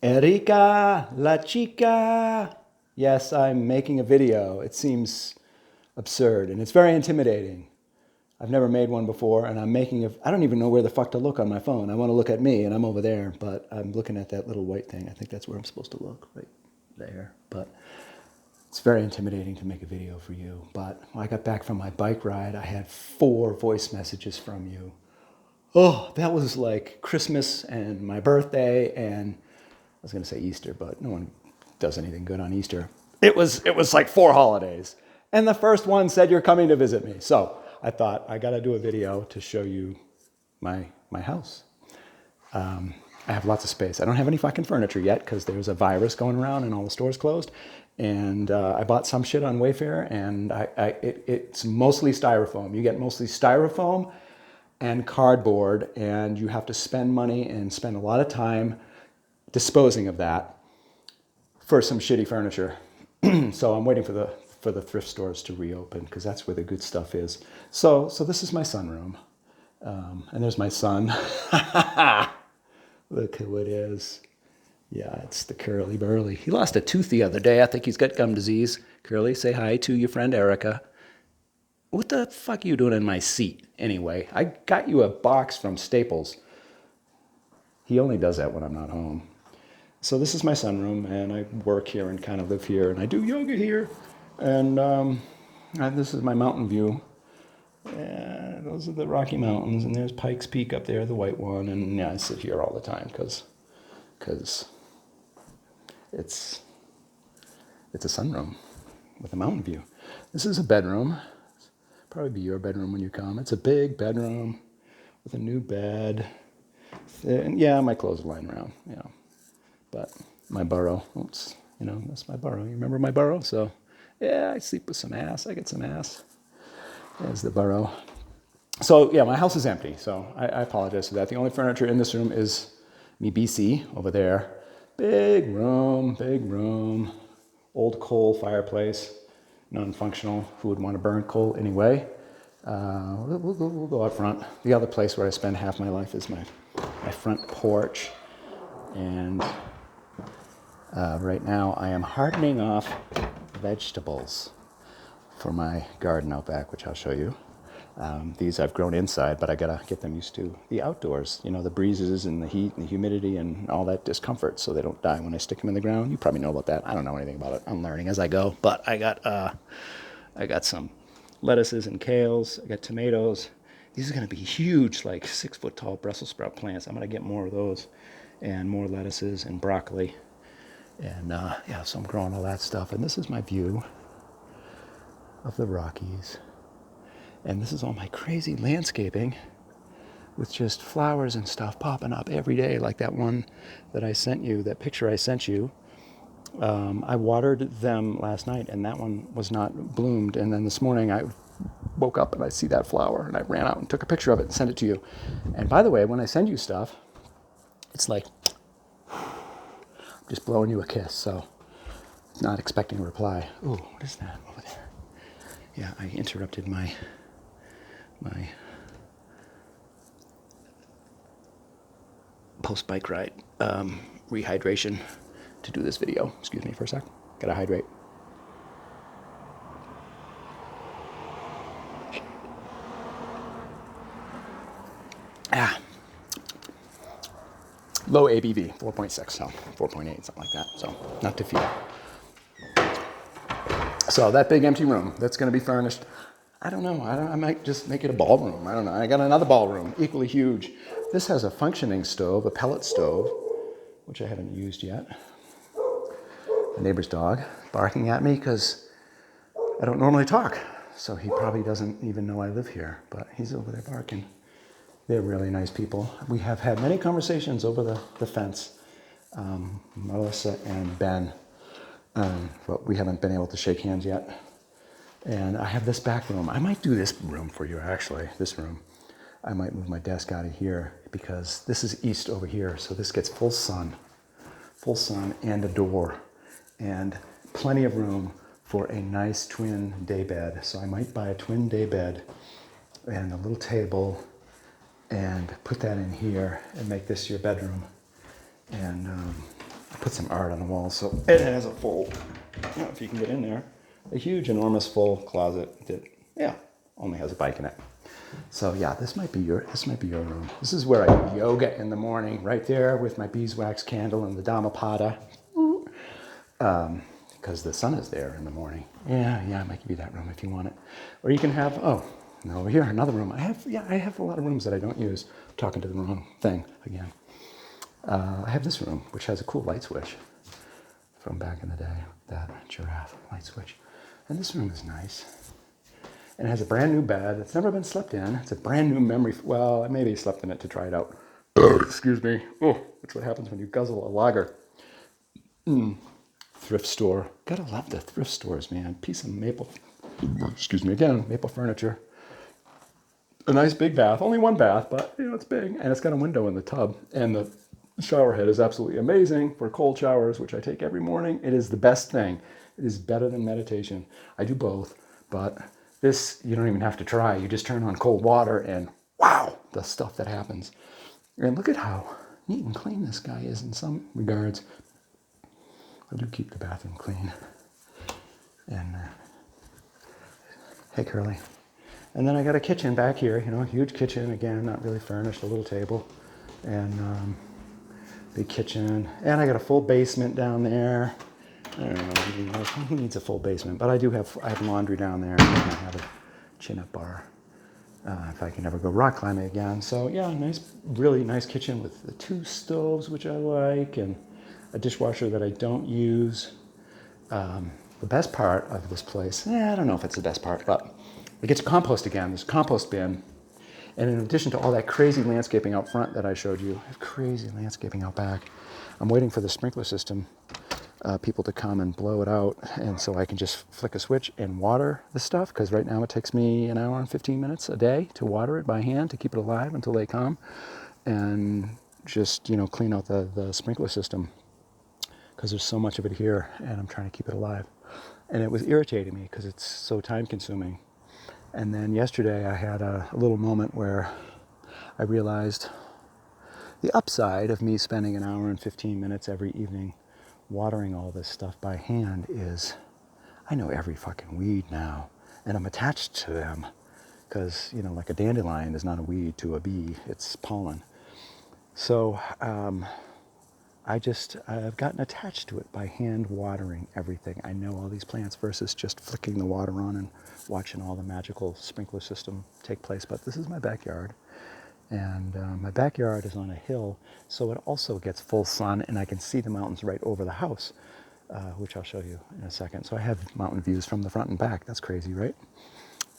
Erika, la chica. Yes, I'm making a video. It seems absurd and it's very intimidating. I've never made one before and I don't even know where the fuck to look on my phone. I want to look at me and I'm over there, but I'm looking at that little white thing. I think that's where I'm supposed to look, right there. But it's very intimidating to make a video for you. But when I got back from my bike ride, I had 4 voice messages from you. Oh, that was like Christmas and my birthday and I was going to say Easter, but no one does anything good on Easter. It was like 4 holidays. And the first one said you're coming to visit me. So I thought I got to do a video to show you my house. I have lots of space. I don't have any fucking furniture yet because there's a virus going around and all the stores closed. And I bought some shit on Wayfair and it's mostly styrofoam. You get mostly styrofoam and cardboard and you have to spend money and spend a lot of time disposing of that for some shitty furniture. So I'm waiting for the thrift stores to reopen because that's where the good stuff is. So this is my sunroom. And there's my son. Look who it is. Yeah, it's the Curly Burly. He lost a tooth the other day. I think he's got gum disease. Curly, say hi to your friend Erica. What the fuck are you doing in my seat? Anyway, I got you a box from Staples. He only does that when I'm not home. So this is my sunroom, and I work here and kind of live here, and I do yoga here. And this is my mountain view. Yeah, those are the Rocky Mountains, and there's Pikes Peak up there, the white one. And yeah, I sit here all the time because it's a sunroom with a mountain view. This is a bedroom. Probably be your bedroom when you come. It's a big bedroom with a new bed. And yeah, my clothes are lying around. Yeah, but my burrow. Oops, that's my burrow. You remember my burrow? So yeah, I sleep with some ass. I get some ass. There's the burrow. So yeah, my house is empty. So I apologize for that. The only furniture in this room is me BC over there. Big room. Old coal fireplace. Non-functional. Who would want to burn coal anyway? We'll go out front. The other place where I spend half my life is my front porch. And right now I am hardening off vegetables for my garden out back, which I'll show you. These I've grown inside, but I gotta get them used to the outdoors. The breezes and the heat and the humidity and all that discomfort, so they don't die when I stick them in the ground. You probably know about that. I don't know anything about it. I'm learning as I go. But I got some lettuces and kales. I got tomatoes. These are gonna be huge, like 6-foot tall Brussels sprout plants. I'm gonna get more of those, and more lettuces and broccoli. And yeah, so I'm growing all that stuff. And this is my view of the Rockies. And this is all my crazy landscaping with just flowers and stuff popping up every day, like that one that I sent you, that picture I sent you. I watered them last night and that one was not bloomed. And then this morning I woke up and I see that flower and I ran out and took a picture of it and sent it to you. And by the way, when I send you stuff, it's like I'm just blowing you a kiss. So not expecting a reply. Ooh, what is that over there? Yeah, I interrupted my post-bike ride rehydration to do this video. Excuse me for a sec. Gotta hydrate. Low ABV, 4.6, so 4.8, something like that. So not too few. So that big empty room, that's gonna be furnished. I don't know. I might just make it a ballroom. I don't know. I got another ballroom, equally huge. This has a functioning stove, a pellet stove, which I haven't used yet. The neighbor's dog barking at me because I don't normally talk. So he probably doesn't even know I live here, but he's over there barking. They're really nice people. We have had many conversations over the fence, Melissa and Ben, but we haven't been able to shake hands yet. And I have this back room. I might do this room for you, actually, this room. I might move my desk out of here because this is east over here. So this gets full sun and a door and plenty of room for a nice twin day bed. So I might buy a twin day bed and a little table and put that in here and make this your bedroom. And I put some art on the wall, so it has a full, if you can get in there, a huge, enormous full closet that, yeah, only has a bike in it. So yeah, this might be your room. This is where I yoga in the morning, right there with my beeswax candle and the Dhammapada, because the sun is there in the morning. Yeah, I might give you that room if you want it. Or you can have, over here, another room. I have a lot of rooms that I don't use. I'm talking to the wrong thing again. I have this room, which has a cool light switch from back in the day, that giraffe light switch. And this room is nice. And it has a brand new bed. It's never been slept in. It's a brand new memory. Well, I maybe slept in it to try it out. Excuse me. Oh, that's what happens when you guzzle a lager. Thrift store. Gotta love the thrift stores, man. Piece of maple, maple furniture. A nice big bath. Only one bath, but it's big. And it's got a window in the tub. And the shower head is absolutely amazing for cold showers, which I take every morning. It is the best thing. It is better than meditation. I do both, but this, you don't even have to try. You just turn on cold water and wow, the stuff that happens. And look at how neat and clean this guy is in some regards. I do keep the bathroom clean. And hey, Curly. And then I got a kitchen back here, huge kitchen, again, not really furnished, a little table. And big kitchen. And I got a full basement down there. I don't know who needs a full basement, but I have laundry down there, and I have a chin-up bar if I can ever go rock climbing again. So yeah, really nice kitchen with the 2 stoves, which I like, and a dishwasher that I don't use. The best part of this place, I don't know if it's the best part, but it gets compost again. There's a compost bin. And in addition to all that crazy landscaping out front that I showed you, I have crazy landscaping out back. I'm waiting for the sprinkler system people to come and blow it out, and so I can just flick a switch and water the stuff, because right now it takes me an hour and 15 minutes a day to water it by hand to keep it alive until they come, and just clean out the sprinkler system, because there's so much of it here and I'm trying to keep it alive. And it was irritating me because it's so time consuming. And then yesterday I had a little moment where I realized the upside of me spending an hour and 15 minutes every evening watering all this stuff by hand is I know every fucking weed now, and I'm attached to them, because like a dandelion is not a weed to a bee, it's pollen. So I've gotten attached to it by hand watering everything. I know all these plants versus just flicking the water on and watching all the magical sprinkler system take place. But this is my backyard. And my backyard is on a hill, so it also gets full sun, and I can see the mountains right over the house, which I'll show you in a second. So I have mountain views from the front and back. That's crazy, right?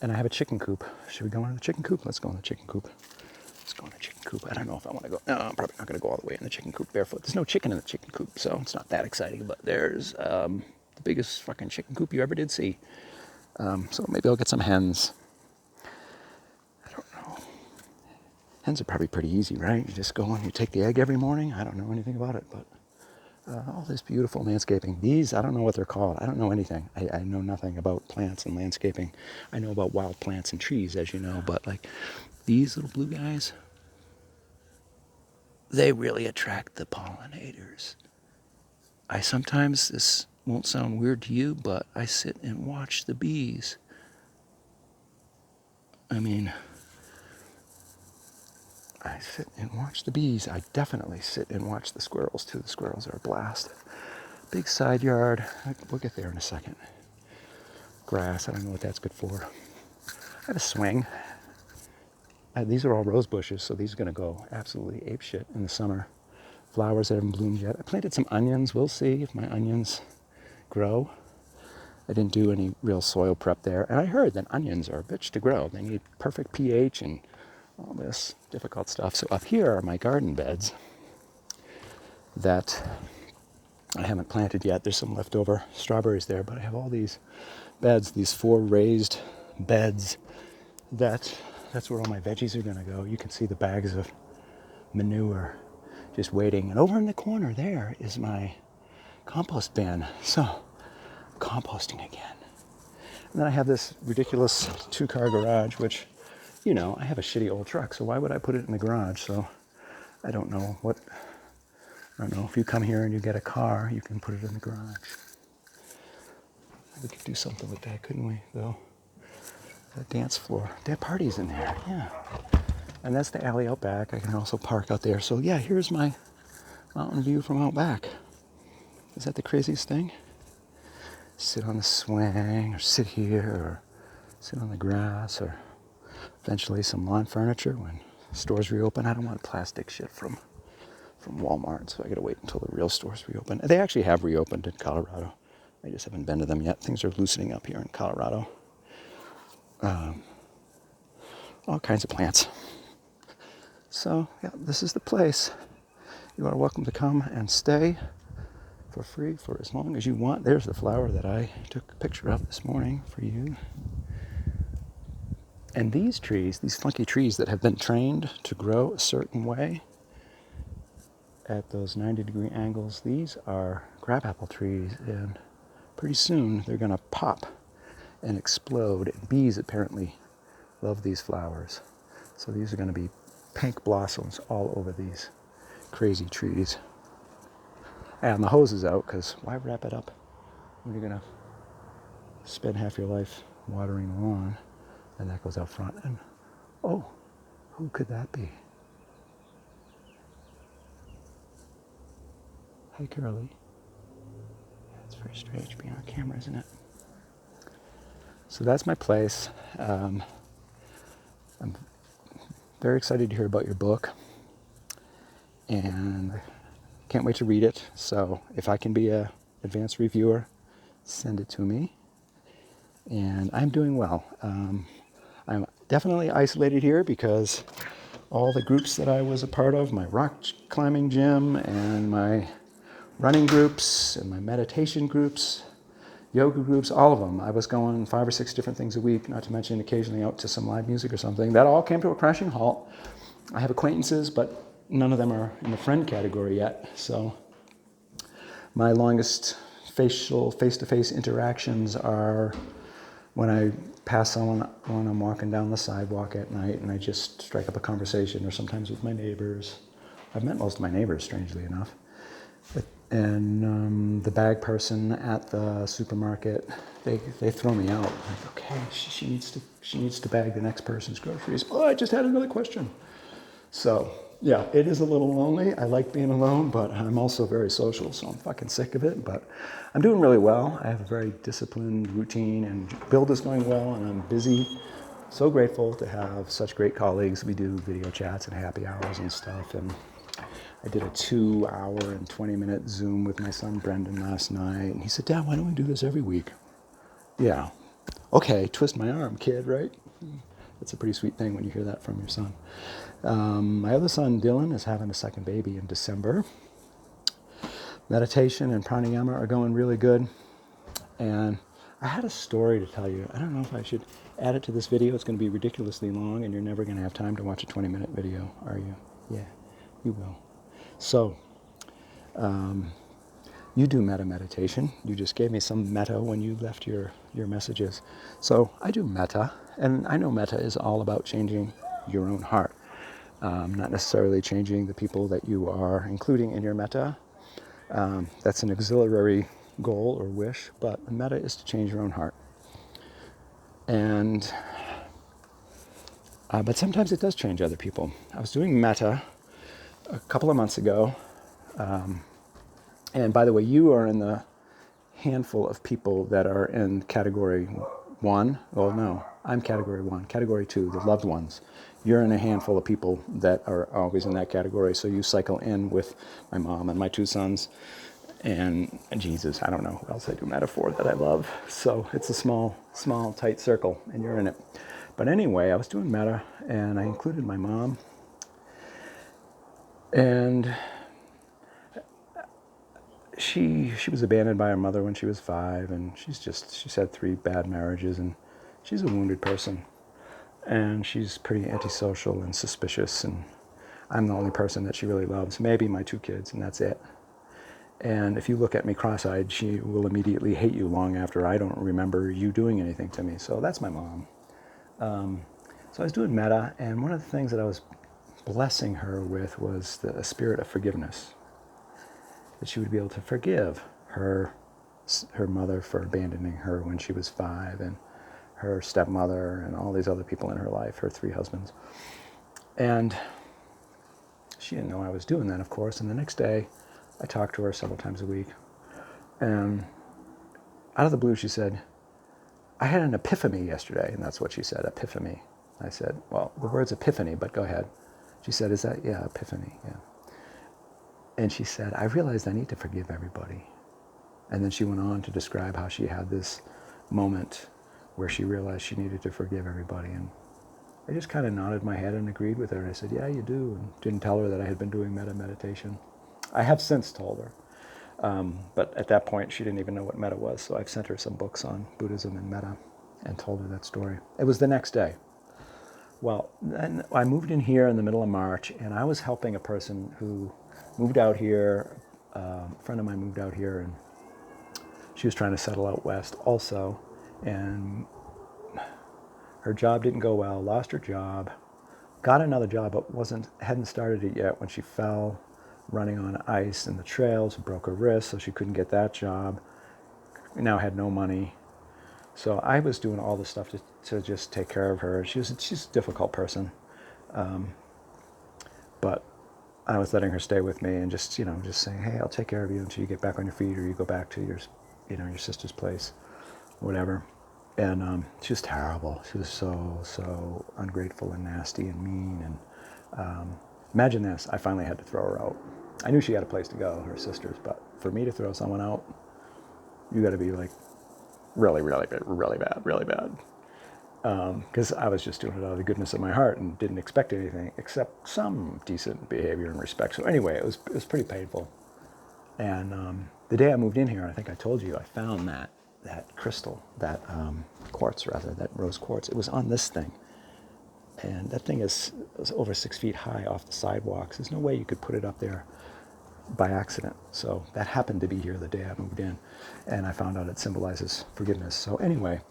And I have a chicken coop. Should we go into the chicken coop? Let's go in the chicken coop. Let's go in the chicken coop. I don't know if I want to go. No, I'm probably not going to go all the way in the chicken coop barefoot. There's no chicken in the chicken coop, so it's not that exciting. But there's the biggest fucking chicken coop you ever did see. So maybe I'll get some hens. Hens are probably pretty easy, right? You just go and you take the egg every morning. I don't know anything about it, but all this beautiful landscaping. These, I don't know what they're called. I don't know anything. I know nothing about plants and landscaping. I know about wild plants and trees, as you know, but like these little blue guys, they really attract the pollinators. Sometimes, this won't sound weird to you, but I sit and watch the bees. I sit and watch the bees. I definitely sit and watch the squirrels too. The squirrels are a blast. Big side yard. We'll get there in a second. Grass, I don't know what that's good for. I have a swing. These are all rose bushes, so these are going to go absolutely apeshit in the summer. Flowers that haven't bloomed yet. I planted some onions. We'll see if my onions grow. I didn't do any real soil prep there. And I heard that onions are a bitch to grow. They need perfect pH and all this difficult stuff. So up here are my garden beds that I haven't planted yet. There's some leftover strawberries there, but I have all these beds, these 4 raised beds that's where all my veggies are going to go. You can see the bags of manure just waiting. And over in the corner there is my compost bin. So, composting again. And then I have this ridiculous 2-car garage, which, I have a shitty old truck, so why would I put it in the garage? So I don't know what I don't know, if you come here and you get a car, you can put it in the garage. We could do something with that, couldn't we, though? The dance floor. They have parties in there, yeah. And that's the alley out back. I can also park out there. So yeah, here's my mountain view from out back. Is that the craziest thing? Sit on the swing, or sit here, or sit on the grass, or eventually some lawn furniture when stores reopen. I don't want plastic shit from Walmart, so I gotta wait until the real stores reopen. They actually have reopened in Colorado. I just haven't been to them yet. Things are loosening up here in Colorado. All kinds of plants. So yeah, this is the place. You are welcome to come and stay for free for as long as you want. There's the flower that I took a picture of this morning for you. And these trees, these funky trees that have been trained to grow a certain way at those 90-degree angles, these are crabapple trees, and pretty soon they're going to pop and explode. And bees apparently love these flowers. So these are going to be pink blossoms all over these crazy trees. And the hose is out, because why wrap it up when you're going to spend half your life watering the lawn? And that goes out front. And oh, who could that be? Hi, Curly. It's very strange being on camera, isn't it? So that's my place. I'm very excited to hear about your book, and can't wait to read it. So if I can be a advanced reviewer, send it to me. And I'm doing well. I'm definitely isolated here because all the groups that I was a part of, my rock climbing gym and my running groups and my meditation groups, yoga groups, all of them. I was going 5 or 6 different things a week, not to mention occasionally out to some live music or something. That all came to a crashing halt. I have acquaintances, but none of them are in the friend category yet. So my longest face-to-face interactions are when I pass someone when I'm walking down the sidewalk at night and I just strike up a conversation, or sometimes with my neighbors. I've met most of my neighbors, strangely enough. And the bag person at the supermarket, they throw me out. Like, okay, she needs to bag the next person's groceries. Oh, I just had another question. So yeah, it is a little lonely. I like being alone, but I'm also very social, so I'm fucking sick of it. But I'm doing really well. I have a very disciplined routine, and build is going well, and I'm busy. So grateful to have such great colleagues. We do video chats and happy hours and stuff, and I did a 2-hour and 20-minute Zoom with my son Brendan last night, and he said, "Dad, why don't we do this every week?" Yeah. Okay, twist my arm, kid, right? That's a pretty sweet thing when you hear that from your son. My other son, Dylan, is having a second baby in December. Meditation and pranayama are going really good. And I had a story to tell you. I don't know if I should add it to this video. It's going to be ridiculously long, and you're never going to have time to watch a 20-minute video, are you? Yeah, you will. So, you do metta meditation. You just gave me some metta when you left your messages. So I do metta, and I know metta is all about changing your own heart, not necessarily changing the people that you are including in your metta. That's an auxiliary goal or wish, but the metta is to change your own heart. And but sometimes it does change other people. I was doing metta a couple of months ago. And by the way, you are in the handful of people that are in category 1. Well, no, I'm category 1. Category 2, the loved ones. You're in a handful of people that are always in that category. So you cycle in with my mom and my 2 sons and Jesus. I don't know who else I do metta for that I love. So it's a small, tight circle, and you're in it. But anyway, I was doing metta, and I included my mom. And she was abandoned by her mother when she was 5, and she's had 3 bad marriages, and she's a wounded person, and she's pretty antisocial and suspicious, and I'm the only person that she really loves, maybe my 2 kids, and that's it. And if you look at me cross-eyed, she will immediately hate you long after I don't remember you doing anything to me. So that's my mom. So I was doing metta, and one of the things that I was blessing her with was the spirit of forgiveness. that she would be able to forgive her mother for abandoning her when she was 5, and her stepmother and all these other people in her life, her 3 husbands. And she didn't know I was doing that, of course. And the next day, I talked to her several times a week. And out of the blue, she said, I had an epiphany yesterday. And that's what she said, epiphany. I said, well, the word's epiphany, but go ahead. She said, is that, yeah, epiphany, yeah. And she said, I realized I need to forgive everybody. And then she went on to describe how she had this moment where she realized she needed to forgive everybody. And I just kind of nodded my head and agreed with her. And I said, yeah, you do. And didn't tell her that I had been doing metta meditation. I have since told her. But at that point, she didn't even know what metta was. So I've sent her some books on Buddhism and metta and told her that story. It was the next day. Well, then I moved in here in the middle of March, and I was helping a person who moved out here. A friend of mine moved out here, and she was trying to settle out west also. And her job didn't go well, lost her job, got another job, but hadn't started it yet when she fell running on ice in the trails, broke her wrist, so she couldn't get that job. Now had no money. So I was doing all the stuff to just take care of her. She's a difficult person. But I was letting her stay with me and just saying, hey, I'll take care of you until you get back on your feet, or you go back to your sister's place, whatever. And she was terrible. She was so ungrateful and nasty and mean. And imagine this, I finally had to throw her out. I knew she had a place to go, her sisters, but for me to throw someone out, you got to be like really, really bad, really bad, really bad. Because I was just doing it out of the goodness of my heart and didn't expect anything except some decent behavior and respect. So anyway, it was pretty painful. And the day I moved in here, I think I told you, I found that crystal, that quartz rather, that rose quartz. It was on this thing. And that thing was over 6 feet high off the sidewalks. There's no way you could put it up there by accident. So that happened to be here the day I moved in. And I found out it symbolizes forgiveness. So anyway,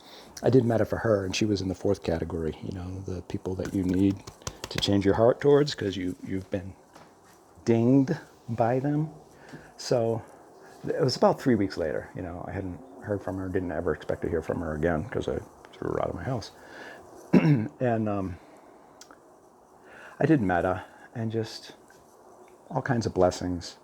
I did metta for her, and she was in the 4th category, the people that you need to change your heart towards because you've been dinged by them. So it was about 3 weeks later. I hadn't heard from her, didn't ever expect to hear from her again because I threw her out of my house. And I did metta and just all kinds of blessings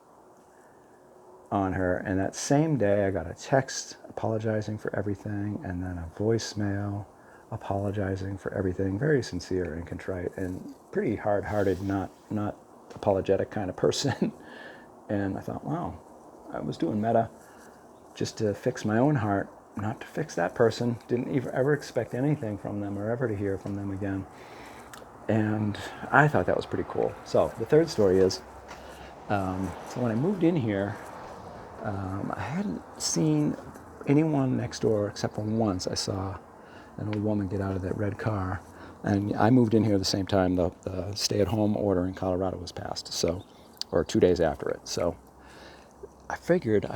on her. And that same day, I got a text apologizing for everything, and then a voicemail apologizing for everything. Very sincere and contrite, and pretty hard-hearted, not apologetic kind of person. And I thought, wow, I was doing metta just to fix my own heart, not to fix that person. Didn't ever expect anything from them or ever to hear from them again. And I thought that was pretty cool. So the third story is, so when I moved in here, I hadn't seen anyone next door except for once. I saw an old woman get out of that red car. And I moved in here the same time the stay-at-home order in Colorado was passed, or 2 days after it. So I figured,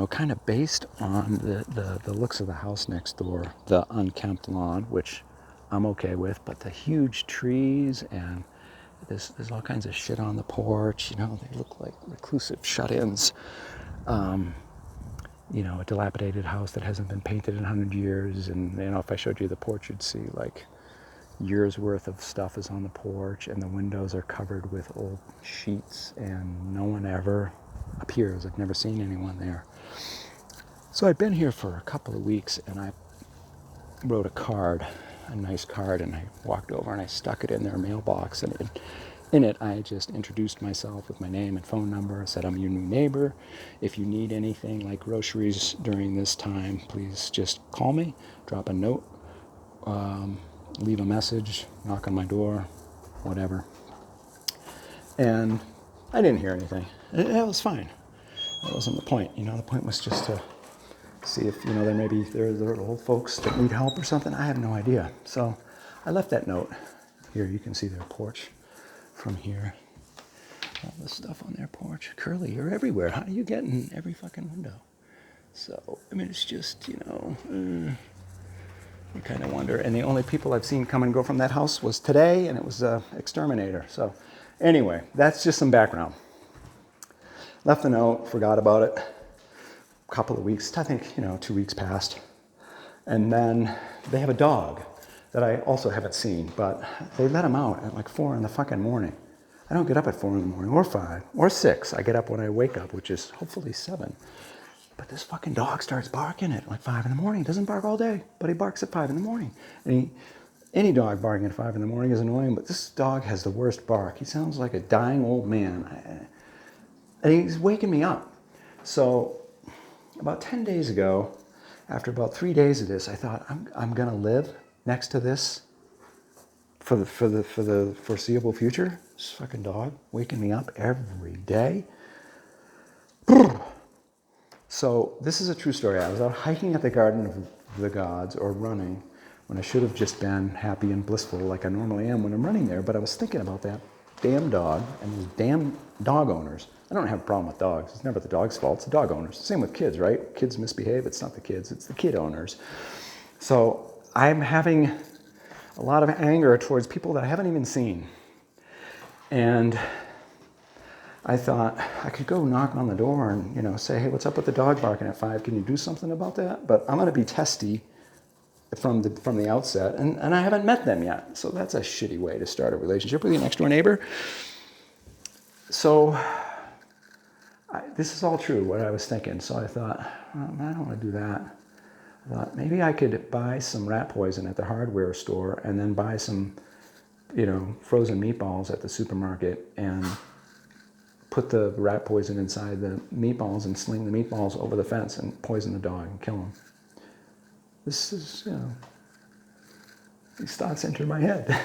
kind of based on the looks of the house next door, the unkempt lawn, which I'm okay with, but the huge trees and there's all kinds of shit on the porch. They look like reclusive shut-ins. A dilapidated house that hasn't been painted in 100 years. And, if I showed you the porch, you'd see like years worth of stuff is on the porch, and the windows are covered with old sheets, and no one ever appears. I've never seen anyone there. So I'd been here for a couple of weeks, and I wrote a nice card, and I walked over and I stuck it in their mailbox, and in it I just introduced myself with my name and phone number. I said, I'm your new neighbor. If you need anything like groceries during this time, please just call me, drop a note, leave a message, knock on my door, whatever. And I didn't hear anything. It was fine. That wasn't the point. The point was just to see if, there are old folks that need help or something. I have no idea. So I left that note. Here, you can see their porch from here. All the stuff on their porch. Curly, you're everywhere. How do you get in every fucking window? So, it's just, you kind of wonder. And the only people I've seen come and go from that house was today, and it was an exterminator. So anyway, that's just some background. Left the note, forgot about it. A couple of weeks, I think, 2 weeks passed. And then they have a dog that I also haven't seen, but they let him out at like 4 in the fucking morning. I don't get up at 4 in the morning, or 5, or 6. I get up when I wake up, which is hopefully 7. But this fucking dog starts barking at like 5 in the morning. He doesn't bark all day, but he barks at 5 in the morning. And any dog barking at 5 in the morning is annoying, but this dog has the worst bark. He sounds like a dying old man. And he's waking me up. So about 10 days ago, after about 3 days of this, I thought, I'm gonna live next to this for the foreseeable future. This fucking dog waking me up every day. So this is a true story. I was out hiking at the Garden of the Gods, or running, when I should have just been happy and blissful like I normally am when I'm running there. But I was thinking about that damn dog and those damn dog owners. I don't have a problem with dogs. It's never the dog's fault. It's the dog owners. Same with kids, right? Kids misbehave. It's not the kids. It's the kid owners. So I'm having a lot of anger towards people that I haven't even seen. And I thought I could go knock on the door and, say, hey, what's up with the dog barking at 5? Can you do something about that? But I'm going to be testy from the outset, and I haven't met them yet. So that's a shitty way to start a relationship with your next door neighbor. So this is all true, what I was thinking. So I thought, I don't want to do that. I thought maybe I could buy some rat poison at the hardware store and then buy some, frozen meatballs at the supermarket and put the rat poison inside the meatballs and sling the meatballs over the fence and poison the dog and kill him. This is, these thoughts entered my head.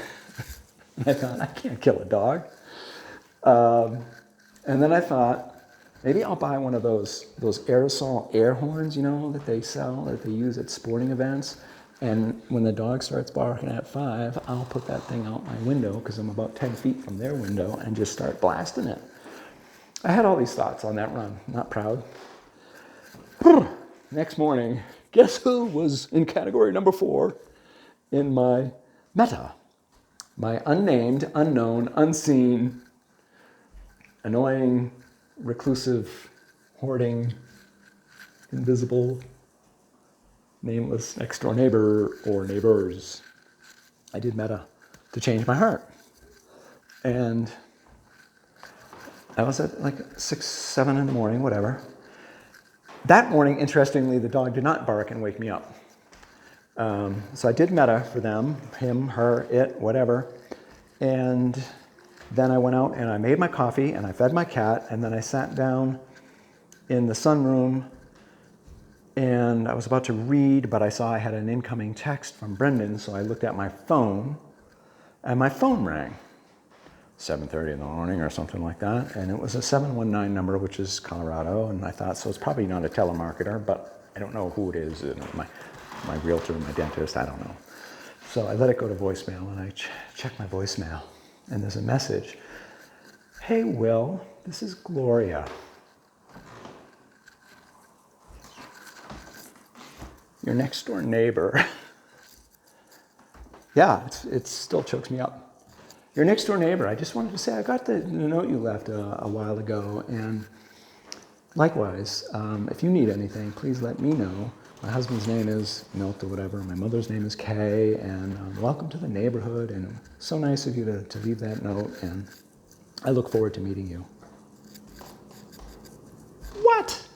And I thought, I can't kill a dog. And then I thought, maybe I'll buy one of those aerosol air horns, that they sell, that they use at sporting events. And when the dog starts barking at 5, I'll put that thing out my window, because I'm about 10 feet from their window, and just start blasting it. I had all these thoughts on that run. Not proud. Next morning, guess who was in category number 4 in my meta? My unnamed, unknown, unseen, annoying, reclusive, hoarding, invisible, nameless next door neighbor or neighbors. I did meta to change my heart. And I was at like 6, 7 in the morning, whatever. That morning, interestingly, the dog did not bark and wake me up. So I did meta for them, him, her, it, whatever. And then I went out and I made my coffee and I fed my cat, and then I sat down in the sunroom and I was about to read, but I saw I had an incoming text from Brendan, so I looked at my phone and my phone rang. 7:30 in the morning or something like that, and it was a 719 number, which is Colorado, and I thought, so it's probably not a telemarketer, but I don't know who it is, my realtor, my dentist, I don't know. So I let it go to voicemail, and I checked my voicemail, and there's a message. Hey, Will, this is Gloria. Your next door neighbor. Yeah, it still chokes me up. Your next door neighbor, I just wanted to say I got the note you left a while ago, and likewise, if you need anything, please let me know. My husband's name is Milt or whatever, my mother's name is Kay, and welcome to the neighborhood, and so nice of you to leave that note, and I look forward to meeting you. What?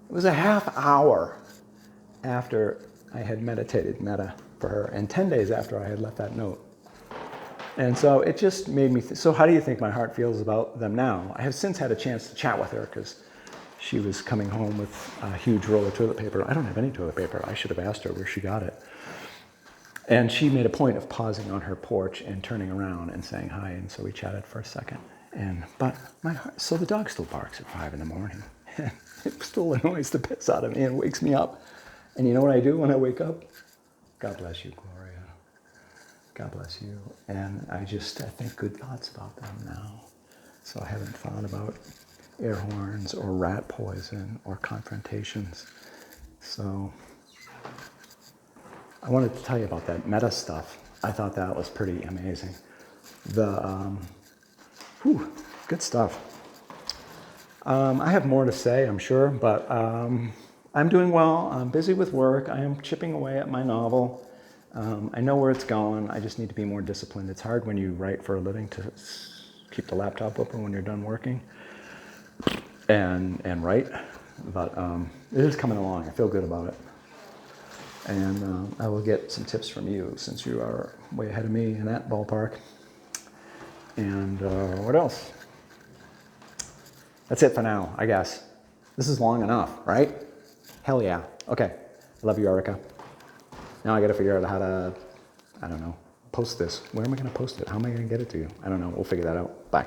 It was a half hour after I had meditated meta for her, and 10 days after I had left that note. And so it just made me, so how do you think my heart feels about them now? I have since had a chance to chat with her because she was coming home with a huge roll of toilet paper. I don't have any toilet paper. I should have asked her where she got it. And she made a point of pausing on her porch and turning around and saying hi. And so we chatted for a second. But my heart, so the dog still barks at 5 in the morning. It still annoys the piss out of me and wakes me up. And you know what I do when I wake up? God bless you, Gloria. God bless you. And I think good thoughts about them now. So I haven't thought about air horns or rat poison or confrontations. So I wanted to tell you about that meta stuff. I thought that was pretty amazing. Good stuff. I have more to say, I'm sure, but I'm doing well. I'm busy with work. I am chipping away at my novel. I know where it's going. I just need to be more disciplined. It's hard when you write for a living to keep the laptop open when you're done working and write, but it is coming along. I feel good about it. And I will get some tips from you since you are way ahead of me in that ballpark. And what else? That's it for now, I guess. This is long enough, right? Hell yeah. Okay. I love you, Erica. Now I got to figure out how to, I don't know, post this. Where am I going to post it? How am I going to get it to you? I don't know. We'll figure that out. Bye.